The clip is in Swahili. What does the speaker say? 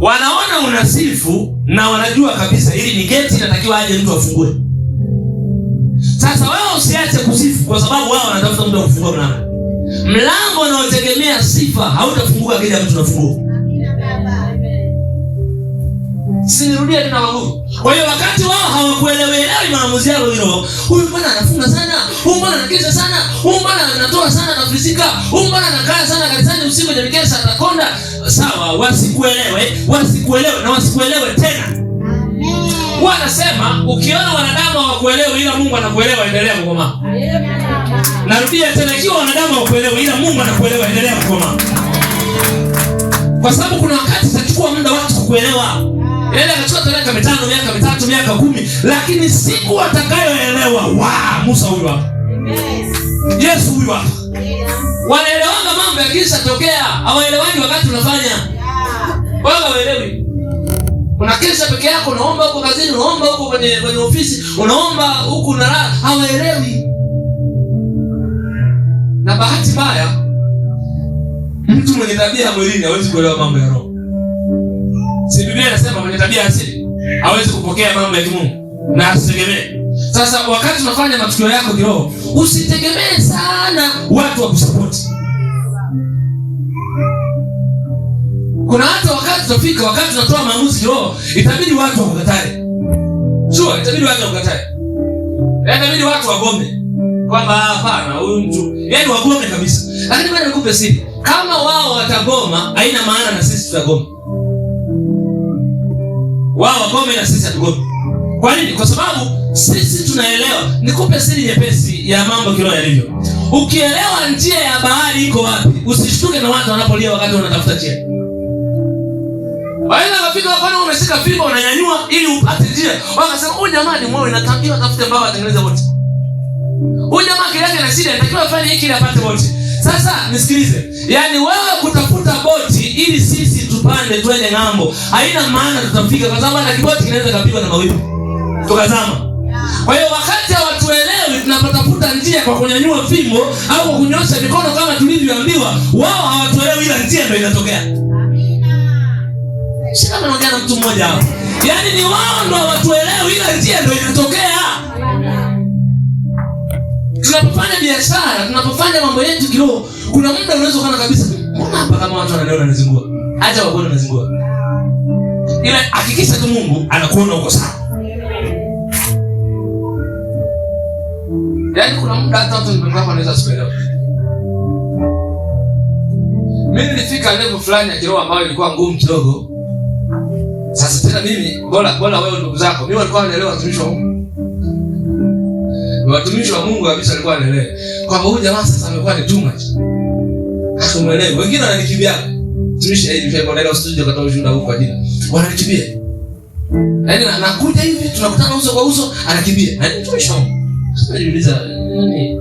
Wanaona unasifu na wanajua kabisa hili ni geti, inatakiwa aje mtu afungue. Sasa wewe usiache kusifu kwa sababu wao wanatafuta mtu kufungua mlango. Mlango unaotegemea sifa hautafunguka kile mtu anafungua. Sinirudia tena wangu. Kwa hiyo wakati wao hawakuelewi maamuzi yao hilo. Huyu mbona anafunga sana? Huyu mbona anakesha sana? Huyu mbona anatoa sana na fizika? Huyu mbona anakaa sana kanisani usiku na mikesha atakonda? Sawa, wasikuelewe na wasikuelewe tena. Wanasema ukiona wanadamu hawakuelewi ila Mungu anakuelewa, endelea kukomaa. Narudia tena, ikiwa wanadamu hawakuelewi ila Mungu anakuelewa, endelea kukomaa. Kwa sababu kuna wakati itachukua muda watu kuelewa. Ile akachukua miaka 5, miaka 3, miaka 10, lakini siku watakayoelewa, Musa huyu hapa. Yesu huyu hapa. Wanaelewanga mambo yakisha tokea, hawaelewani wakati unafanya. Wao hawaelewi. Unakesha peke yako, unaomba huko kazini, unaomba huko kwenye ofisi, unaomba huko na hawaelewi. Na bahati mbaya, mtu mwenye tabia mwilini hawezi kuelewa mambo ya roho. Si Biblia inasema mwenye tabia asili hawezi kupokea mambo ya Mungu na asitegemee. Sasa wakati unafanya matukio yako kiroho, usitegemee sana watu wa kusupport. Kuna hata wakati utafika, wakati unatoa maamuzi kiroho, itabidi watu wakukatae. Sure, itabidi watu wakukatae. Itabidi watu wagome. Kwamba hapana, huyu mtu, yaani wagome kabisa. Lakini bado nikupe siri. Kama wao watagoma, haina maana na sisi tutagoma. Wao wagome na sisi hatugome. Kwa nini? Kwa sababu sisi tunaelewa. Nikupe siri nyepesi ya mambo kiroho yalivyo. Ukielewa njia ya bahari iko wapi, usishtuke na watu wanapolia wakati wanatafuta njia. Waenda wafika wakati umeshika fimbo unanyanyua ili upate njia. Wakasema huyu jamaa ni moyo, inatakiwa tafute mbao atengeneze wote. Huyu jamaa kile yake na shida, inatakiwa afanye hiki ili apate wote. Sasa nisikilize. Yaani wewe kutafuta boti ili sisi tupande twende ng'ambo, haina maana tutafika, kwa sababu na kiboti kinaweza kupigwa na mawimbi tukazama. Kwa hiyo wakati hawatuelewi tunapotafuta njia kwa kunyanyua fimbo au kwa kunyosha mikono kama tulivyoambiwa, wao hawatuelewi ila njia ndio inatokea. Shika naongea na mtu mmoja hapo. Yaani ni wao ndio hawatuelewi ila njia ndio inatokea. Tunapofanya biashara, tunapofanya mambo yetu kiroho, kuna muda unaweza kuona kabisa, mbona hapa kama watu wananiona nazingua? Acha waone nazingua. Ila hakikisha tu Mungu anakuona uko sawa. Yaani kuna muda hata watu nimekuwa wanaweza kuelewa. Mimi nilifika level fulani ya kiroho ambayo ilikuwa ngumu kidogo. Sasa tena mimi bora wewe ndugu zako, mimi walikuwa wanaelewa watumishi wa Mungu. Watumishi wa Mungu kabisa walikuwa wanaelewa kwamba huyu jamaa sasa amekuwa ni too much. Hatuelewi. Wengine wananikimbia. Tumishi hivi kwa ndio studio katoa ushuhuda huko kwa jina. Wananikimbia. Yaani nakuja hivi tunakutana uso kwa uso, anakimbia. Yaani tumishi wa Mungu. Sasa niuliza nini?